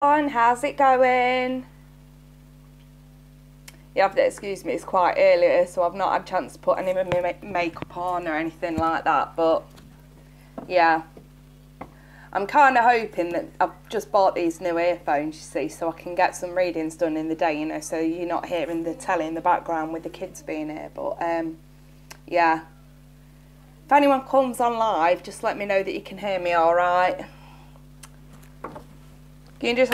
How's it going? You have to excuse me, it's quite early, so I've not had a chance to put any of my makeup on or anything like that, but yeah, I'm kind of hoping that I've just bought these new earphones, you see, so I can get some readings done in the day, you know, so you're not hearing the telly in the background with the kids being here. But yeah, if anyone comes on live, just let me know that you can hear me all right. Can you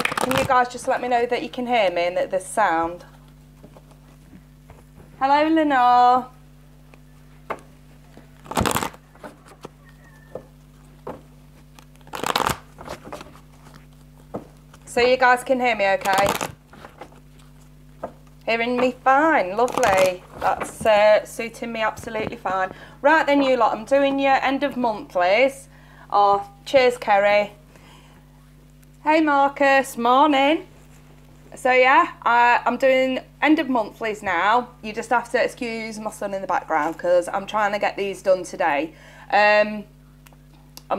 guys just let me know that you can hear me and that there's sound? Hello, Lenore. So you guys can hear me okay? Hearing me fine, lovely. That's suiting me absolutely fine. Right then, you lot, I'm doing your end of monthlies. Oh, cheers, Kerry. Hey Marcus, morning. So yeah, I'm doing end of monthlies now. You just have to excuse my son in the background because I'm trying to get these done today. I'm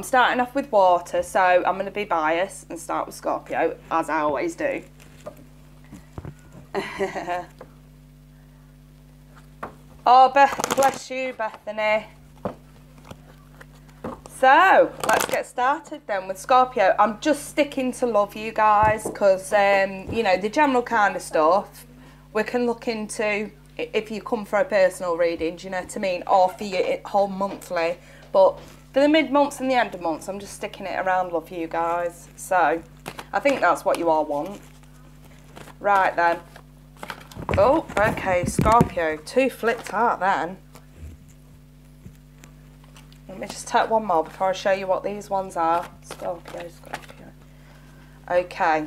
starting off with water, so I'm going to be biased and start with Scorpio, as I always do. Oh, bless you, Bethany. So, let's get started then with Scorpio. I'm just sticking to love, you guys, because, you know, the general kind of stuff we can look into if you come for a personal reading, do you know what I mean, or for your whole monthly. But for the mid-months and the end of months, I'm just sticking it around love, you guys. So, I think that's what you all want. Right then. Oh, okay, Scorpio. 2 flipped out then. Let me just take one more before I show you what these ones are. Scorpio. Okay.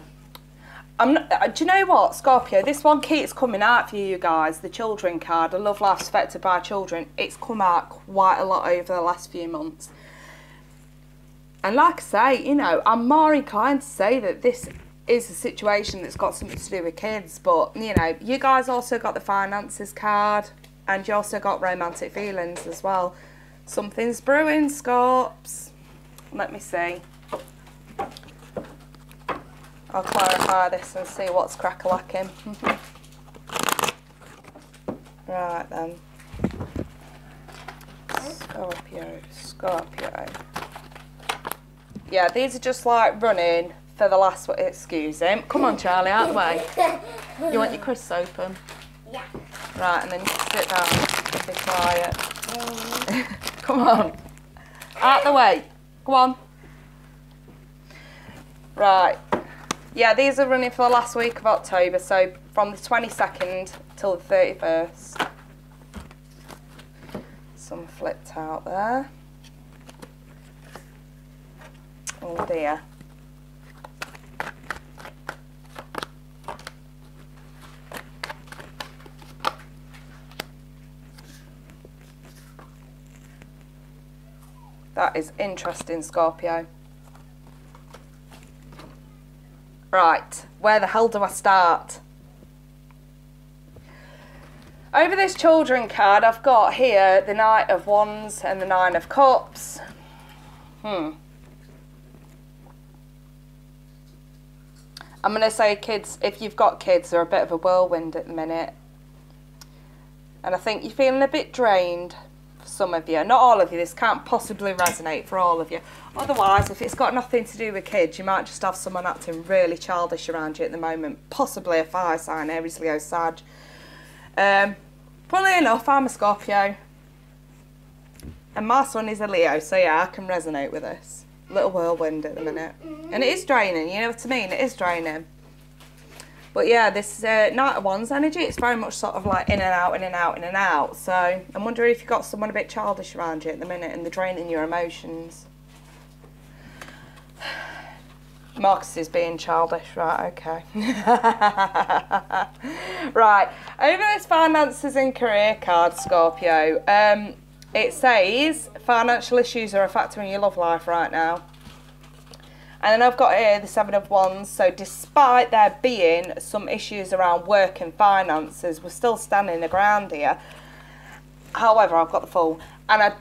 Do you know what, Scorpio? This one keeps coming out for you guys. The children card, the love life affected by children. It's come out quite a lot over the last few months. And like I say, you know, I'm more inclined to say that this is a situation that's got something to do with kids. But, you know, you guys also got the finances card. And you also got romantic feelings as well. Something's brewing, Scorps. Let me see. I'll clarify this and see what's crack-a-lacking. Right then. Scorpio. Yeah, these are just like running for the last one. Excuse him. Come on, Charlie, out of the way. You want your crisps open? Yeah. Right, and then you sit down and be quiet. Come on. Out the way. Go on. Right. Yeah, these are running for the last week of October, so from the 22nd till the 31st. Some flipped out there. Oh dear. That is interesting, Scorpio. Right, where the hell do I start? Over this children card, I've got here the Knight of Wands and the Nine of Cups. I'm going to say kids, if you've got kids, they're a bit of a whirlwind at the minute. And I think you're feeling a bit drained. Some of you, not all of you, this can't possibly resonate for all of you. Otherwise, if it's got nothing to do with kids, you might just have someone acting really childish around you at the moment. Possibly a fire sign, Aries, Leo, Sag. Funnily enough, I'm a Scorpio. And my son is a Leo, so yeah, I can resonate with this. Little whirlwind at the minute. And it is draining, you know what I mean? It is draining. But yeah, this Knight of Wands energy, it's very much sort of like in and out, in and out, in and out. So I'm wondering if you've got someone a bit childish around you at the minute and they're draining your emotions. Marcus is being childish, right, okay. Right, over this finances and career card, Scorpio, it says financial issues are a factor in your love life right now. And then I've got here the Seven of Wands. So despite there being some issues around work and finances, we're still standing the ground here. However, I've got the Fool. And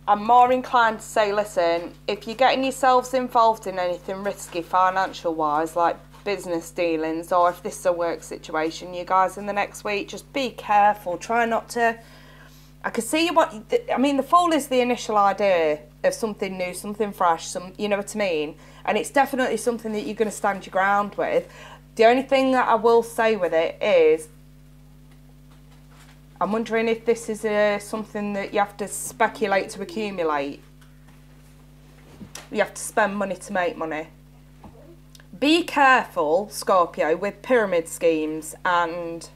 I'm more inclined to say, listen, if you're getting yourselves involved in anything risky financial-wise, like business dealings, or if this is a work situation, you guys, in the next week, just be careful. Try not to... I can see I mean, the Fool is the initial idea of something new, something fresh, you know what I mean? And it's definitely something that you're going to stand your ground with. The only thing that I will say with it is, I'm wondering if this is something that you have to speculate to accumulate. You have to spend money to make money. Be careful, Scorpio, with pyramid schemes and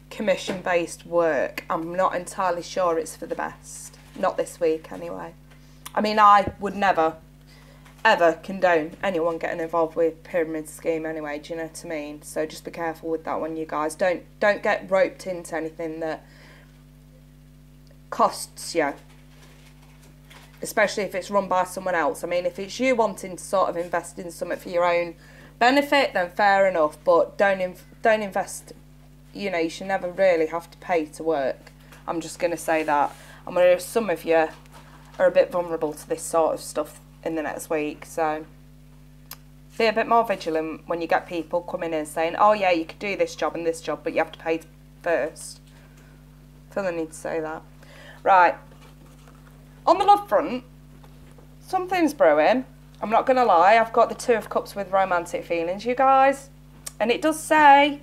commission-based work. I'm not entirely sure it's for the best. Not this week, anyway. I mean, I would never, ever condone anyone getting involved with pyramid scheme anyway, do you know what I mean? So just be careful with that one, you guys. Don't get roped into anything that costs you. Especially if it's run by someone else. I mean, if it's you wanting to sort of invest in something for your own benefit, then fair enough. But don't invest... You know, you should never really have to pay to work. I'm just going to say that. I'm going to... Some of you are a bit vulnerable to this sort of stuff in the next week. So be a bit more vigilant when you get people coming in saying, oh, yeah, you could do this job and this job, but you have to pay first. I feel the need to say that. Right. On the love front, something's brewing. I'm not going to lie. I've got the Two of Cups with romantic feelings, you guys. And it does say...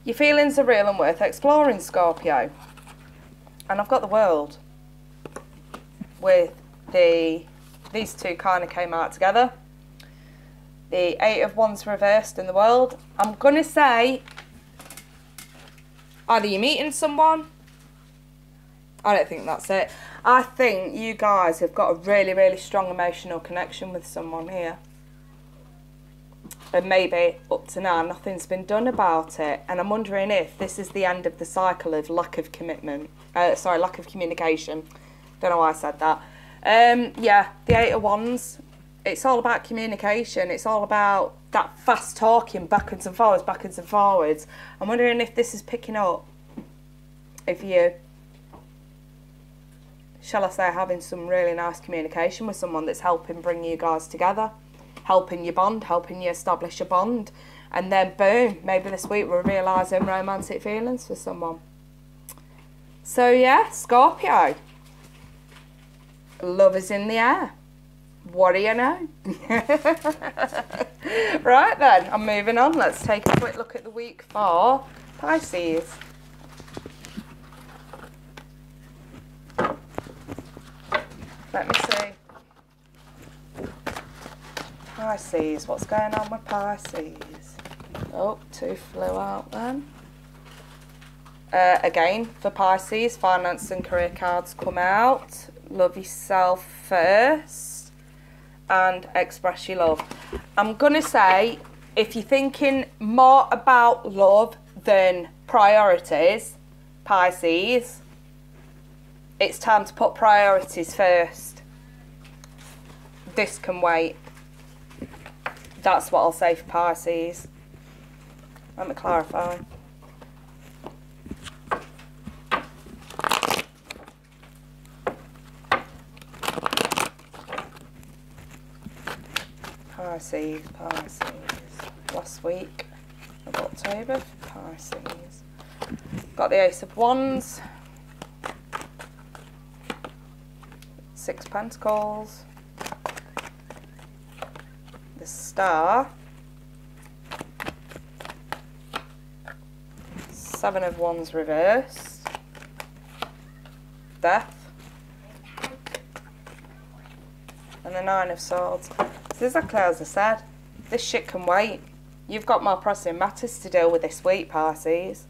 Your feelings are real and worth exploring, Scorpio. And I've got the World with these two kind of came out together. The Eight of Wands reversed in the World. I'm going to say either you're meeting someone. I don't think that's it. I think you guys have got a really, really strong emotional connection with someone here. And maybe up to now nothing's been done about it, and I'm wondering if this is the end of the cycle of lack of commitment, lack of communication. Don't know why I said that. Yeah, the Eight of Wands, it's all about communication. It's all about that fast talking backwards and forwards, backwards and forwards. I'm wondering if this is picking up, if you, shall I say, having some really nice communication with someone that's helping bring you guys together. Helping you bond, helping you establish a bond. And then boom, maybe this week we're realising romantic feelings for someone. So yeah, Scorpio. Love is in the air. What do you know? Right then, I'm moving on. Let's take a quick look at the week for Pisces. Let me see. Pisces, what's going on with Pisces? Oh, two flew out then. Again, for Pisces, finance and career cards come out. Love yourself first and express your love. I'm going to say, if you're thinking more about love than priorities, Pisces, it's time to put priorities first. This can wait. That's what I'll say for Pisces. Let me clarify. Pisces. Last week of October for Pisces. Got the Ace of Wands. Six Pentacles. The Star, Seven of Wands reversed, Death, and the Nine of Swords. So exactly as I said, this shit can wait. You've got more pressing matters to deal with this week, Pisces.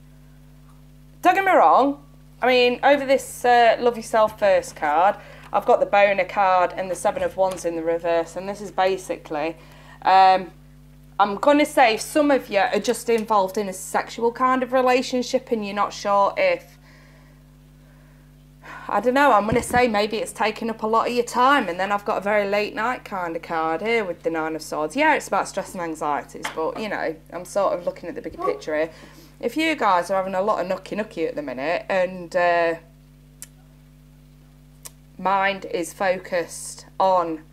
Don't get me wrong, I mean, over this Love Yourself First card, I've got the Boner card and the Seven of Wands in the reverse, and this is basically... I'm going to say if some of you are just involved in a sexual kind of relationship and you're not sure if, I don't know, I'm going to say maybe it's taking up a lot of your time. And then I've got a very late night kind of card here with the Nine of Swords. Yeah, it's about stress and anxieties, but, you know, I'm sort of looking at the bigger picture here. If you guys are having a lot of nookie at the minute and mind is focused on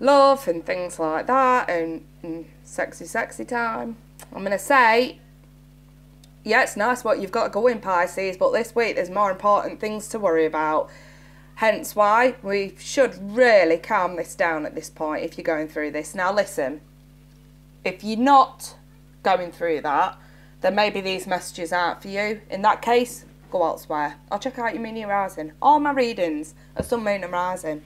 love and things like that, and sexy time. I'm going to say, yeah, it's nice what you've got going, Pisces, but this week there's more important things to worry about. Hence why we should really calm this down at this point if you're going through this. Now listen, if you're not going through that, then maybe these messages aren't for you. In that case, go elsewhere. I'll check out your moon and rising. All my readings are sun, moon and rising.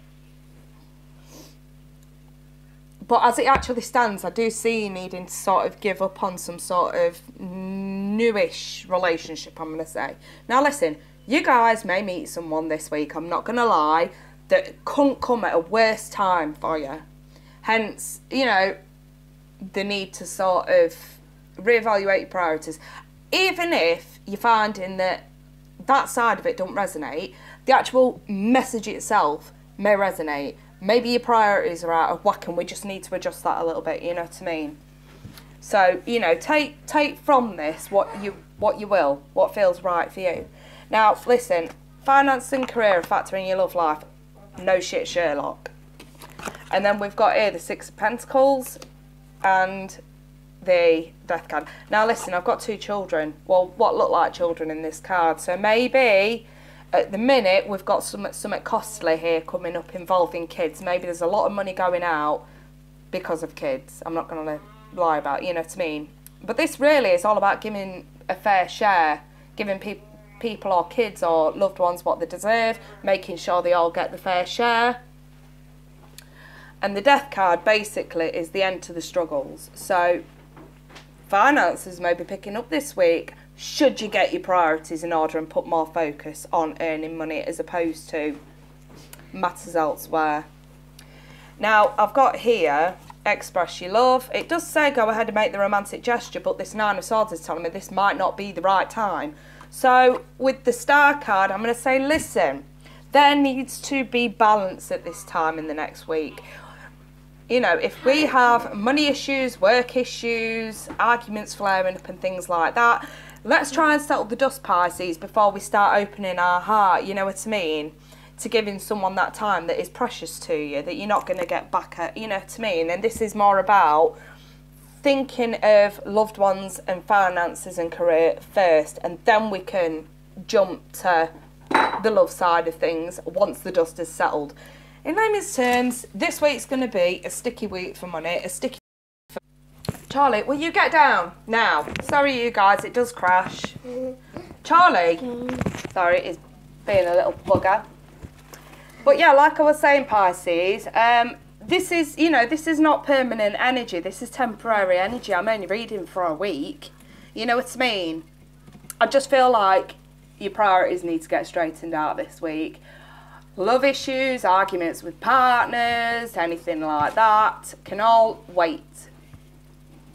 But as it actually stands, I do see you needing to sort of give up on some sort of newish relationship, I'm going to say. Now listen, you guys may meet someone this week, I'm not going to lie, that couldn't come at a worse time for you. Hence, you know, the need to sort of reevaluate your priorities. Even if you're finding that that side of it don't resonate, the actual message itself may resonate. Maybe your priorities are out of whack and we just need to adjust that a little bit, you know what I mean? So, you know, take from this what you will, what feels right for you. Now, listen, finance and career, a factor in your love life. No shit, Sherlock. And then we've got here the Six of Pentacles and the Death card. Now, listen, I've got 2 children. Well, what look like children in this card. So maybe at the minute we've got something costly here coming up involving kids. Maybe there's a lot of money going out because of kids. I'm not going to lie about it, you know what I mean? But this really is all about giving a fair share, giving people or kids or loved ones what they deserve, making sure they all get the fair share. And the Death card basically is the end to the struggles. So finances may be picking up this week should you get your priorities in order and put more focus on earning money as opposed to matters elsewhere. Now, I've got here, express your love. It does say go ahead and make the romantic gesture, but this Nine of Swords is telling me this might not be the right time. So with the Star card, I'm going to say, listen, there needs to be balance at this time in the next week. You know, if we have money issues, work issues, arguments flaring up and things like that, let's try and settle the dust, Pisces, before we start opening our heart, you know what I mean? To giving someone that time that is precious to you, that you're not going to get back at, you know what I mean? And this is more about thinking of loved ones and finances and career first, and then we can jump to the love side of things once the dust is settled. In layman's terms, this week's going to be a sticky week for money, a sticky... Charlie, will you get down now? Sorry, you guys, it does crash. Charlie, sorry, it's being a little bugger. But yeah, like I was saying, Pisces, this is, you know, this is not permanent energy. This is temporary energy. I'm only reading for a week. You know what I mean? I just feel like your priorities need to get straightened out this week. Love issues, arguments with partners, anything like that can all wait.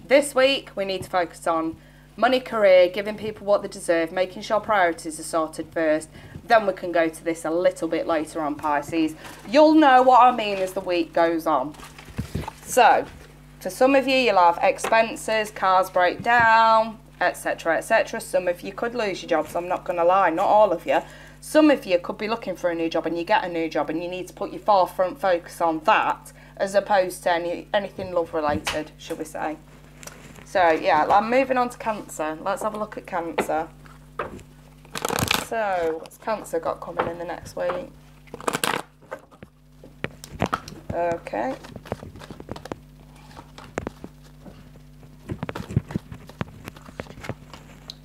This week, we need to focus on money, career, giving people what they deserve, making sure priorities are sorted first. Then we can go to this a little bit later on, Pisces. You'll know what I mean as the week goes on. So, for some of you, you'll have expenses, cars break down, etc., etc. Some of you could lose your jobs, I'm not going to lie, not all of you. Some of you could be looking for a new job and you get a new job and you need to put your forefront focus on that as opposed to anything love related, should we say. So, yeah, I'm moving on to Cancer. Let's have a look at Cancer. So, what's Cancer got coming in the next week? Okay.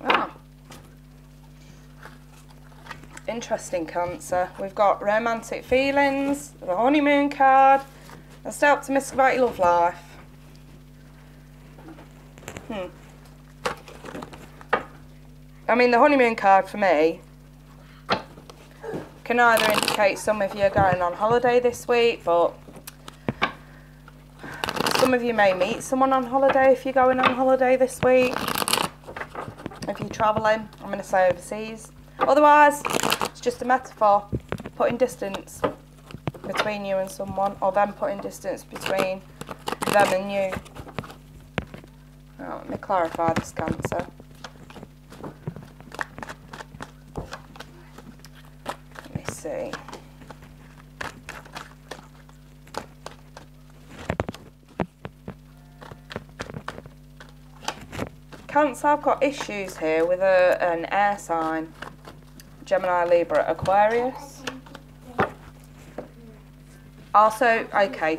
Ah. Interesting, Cancer. We've got romantic feelings, the honeymoon card, and stay optimistic about your love life. I mean, the honeymoon card for me can either indicate some of you are going on holiday this week, but some of you may meet someone on holiday if you're going on holiday this week. If you're travelling, I'm going to say overseas. Otherwise, it's just a metaphor, putting distance between you and someone, or them putting distance between them and you. Now, let me clarify this, Cancer. Let me see. Cancer, I've got issues here with an air sign. Gemini, Libra, Aquarius. Also, okay,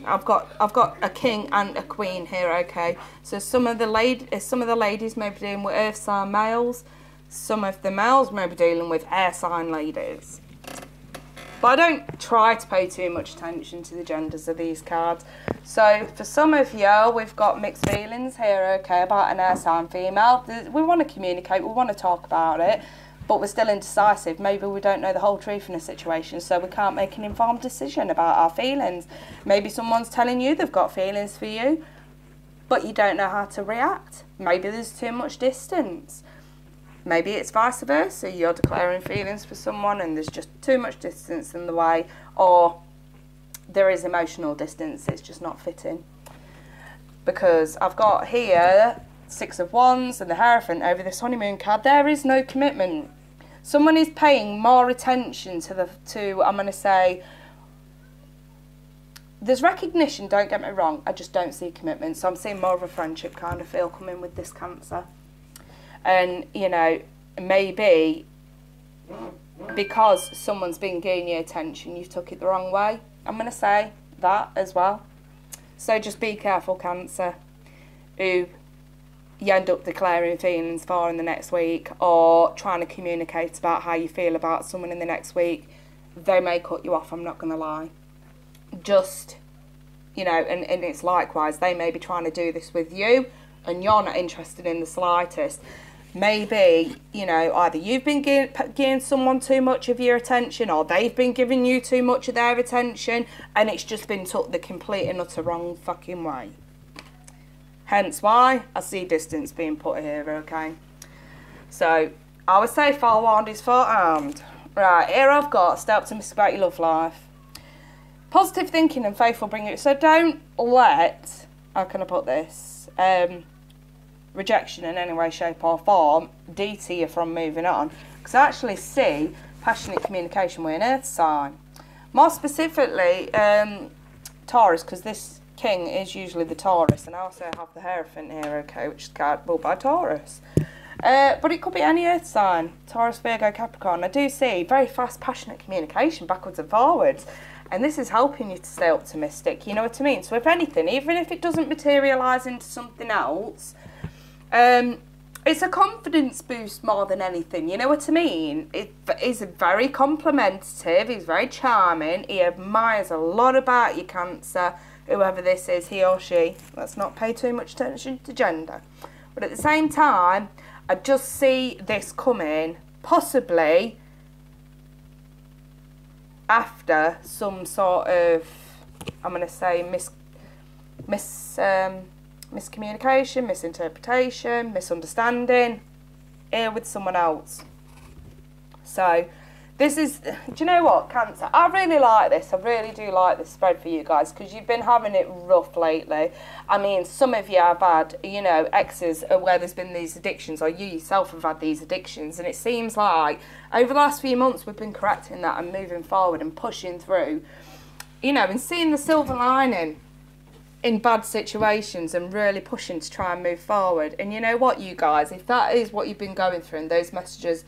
I've got a king and a queen here. Okay, so some of the ladies may be dealing with earth sign males. Some of the males may be dealing with air sign ladies. But I don't try to pay too much attention to the genders of these cards. So for some of you, we've got mixed feelings here, okay, about an air sign female. We want to communicate, we want to talk about it, but we're still indecisive. Maybe we don't know the whole truth in a situation, so we can't make an informed decision about our feelings. Maybe someone's telling you they've got feelings for you, but you don't know how to react. Maybe there's too much distance. Maybe it's vice versa. You're declaring feelings for someone and there's just too much distance in the way, or there is emotional distance, it's just not fitting. Because I've got here Six of Wands and the Hierophant over this honeymoon card. There is no commitment. Someone is paying more attention to I'm going to say, there's recognition, don't get me wrong, I just don't see commitment. So I'm seeing more of a friendship kind of feel coming with this Cancer. And, you know, maybe because someone's been giving you attention, you've took it the wrong way. I'm going to say that as well. So just be careful, Cancer, who you end up declaring feelings for in the next week, or trying to communicate about how you feel about someone in the next week. They may cut you off, I'm not going to lie. Just, you know, and it's likewise, they may be trying to do this with you and you're not interested in the slightest. Maybe, you know, either you've been giving someone too much of your attention, or they've been giving you too much of their attention, and it's just been took the complete and utter wrong fucking way. Hence why I see distance being put here, okay? So, I would say forewarned is forearmed. Right, here I've got stay optimistic about your love life. Positive thinking and faith will bring you. So don't let, how can I put this? Rejection in any way, shape or form deter you from moving on, because I actually see passionate communication with an earth sign, more specifically Taurus, because this king is usually the Taurus, and I also have the Hierophant here, okay, which is card pulled by Taurus, but it could be any earth sign, Taurus, Virgo, Capricorn. I do see very fast passionate communication backwards and forwards, and this is helping you to stay optimistic, you know what I mean? So if anything, even if it doesn't materialise into something else, it's a confidence boost more than anything, you know what I mean? It is very complimentary, he's very charming, he admires a lot about you, Cancer, whoever this is, he or she. Let's not pay too much attention to gender. But at the same time, I just see this coming, possibly after some sort of, I'm going to say, miscommunication, misinterpretation, misunderstanding here with someone else. So this is, do you know what, Cancer, I really like this, I really do like this spread for you guys, because you've been having it rough lately. I mean, some of you have had, you know, exes where there's been these addictions, or you yourself have had these addictions, and it seems like over the last few months we've been correcting that and moving forward and pushing through, you know, and seeing the silver lining in bad situations and really pushing to try and move forward. And you know what, you guys, if that is what you've been going through and those messages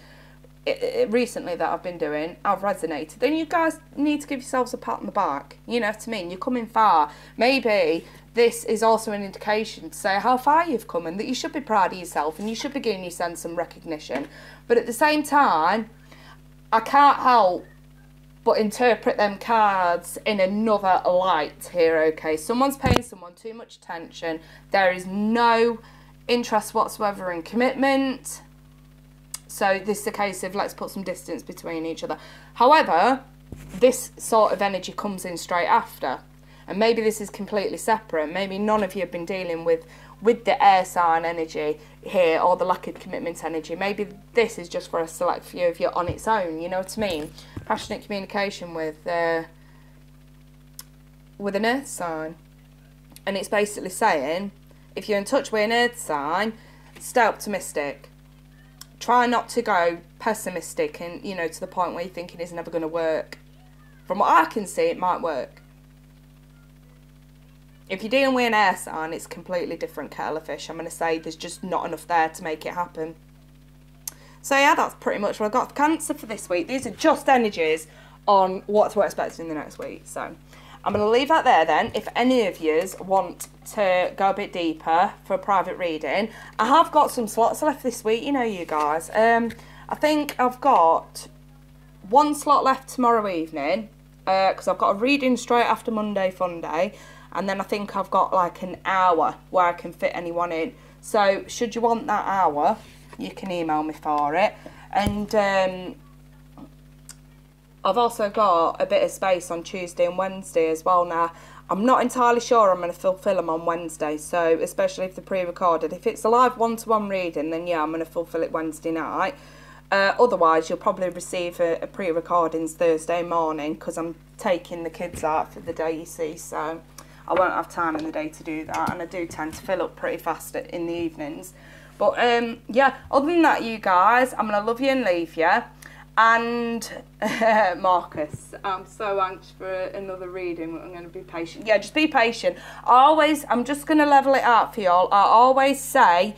recently that I've been doing have resonated, then you guys need to give yourselves a pat on the back, you know what I mean? You're coming far. Maybe this is also an indication to say how far you've come and that you should be proud of yourself and you should be giving yourself some recognition. But at the same time, I can't help but interpret them cards in another light here, okay? Someone's paying someone too much attention. There is no interest whatsoever in commitment. So this is a case of let's put some distance between each other. However, this sort of energy comes in straight after. And maybe this is completely separate. Maybe none of you have been dealing with the air sign energy here, or the lack of commitment energy. Maybe this is just for a select few of you on its own, you know what I mean? Passionate communication with an earth sign. And it's basically saying, if you're in touch with an earth sign, stay optimistic. Try not to go pessimistic and, you know, to the point where you're thinking it's never going to work. From what I can see, it might work. If you're dealing with an air sign, it's completely different kettle of fish. I'm going to say there's just not enough there to make it happen. So yeah, that's pretty much what I got for Cancer for this week. These are just energies on what to expect in the next week. So I'm going to leave that there then. If any of yous want to go a bit deeper for a private reading, I have got some slots left this week, you know, you guys. I think I've got one slot left tomorrow evening, because I've got a reading straight after Monday Fun Day, and then I think I've got like an hour where I can fit anyone in. So should you want that hour, you can email me for it. And I've also got a bit of space on Tuesday and Wednesday as well. Now, I'm not entirely sure I'm going to fulfill them on Wednesday, so especially if they're pre-recorded. If it's a live one-to-one reading, then yeah, I'm going to fulfill it Wednesday night. Otherwise, you'll probably receive a pre-recordings Thursday morning, because I'm taking the kids out for the day, you see, so I won't have time in the day to do that, and I do tend to fill up pretty fast in the evenings. But yeah, other than that, you guys, I'm going to love you and leave you. And Marcus, I'm so anxious for another reading. I'm going to be patient. Yeah, just be patient. I'm just going to level it out for y'all. I always say,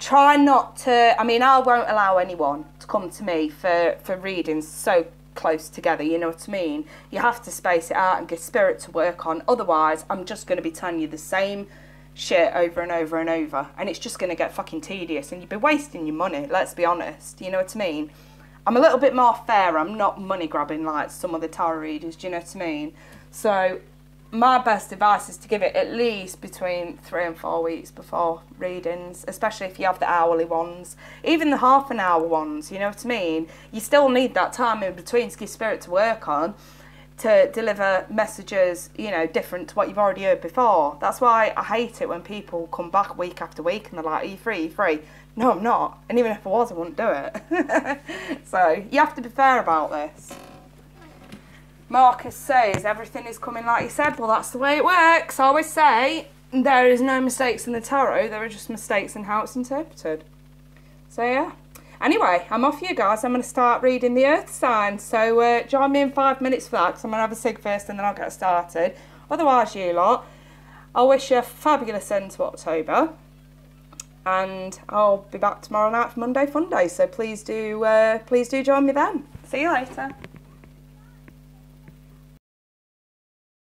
try not to, I mean, I won't allow anyone to come to me for readings so close together, you know what I mean? You have to space it out and give spirit to work on. Otherwise, I'm just going to be telling you the same shit over and over and over, and it's just going to get fucking tedious, and you'd be wasting your money, let's be honest, you know what I mean? I'm a little bit more fair. I'm not money grabbing like some other tarot readers, do you know what I mean? So my best advice is to give it at least between 3 and 4 weeks before readings, especially if you have the hourly ones, even the half an hour ones, you know what I mean? You still need that time in between to give spirit to work on, to deliver messages, you know, different to what you've already heard before. That's why I hate it when people come back week after week and they're like, are you free? Are you free? No, I'm not. And even if I was, I wouldn't do it. So you have to be fair about this. Marcus says everything is coming like you said. Well, that's the way it works. I always say there is no mistakes in the tarot. There are just mistakes in how it's interpreted. So yeah. Anyway, I'm off, you guys. I'm going to start reading the earth signs. So join me in 5 minutes for that, because I'm going to have a cig first and then I'll get started. Otherwise, you lot, I wish you a fabulous end to October. And I'll be back tomorrow night for Monday Fun Day. So please do join me then. See you later.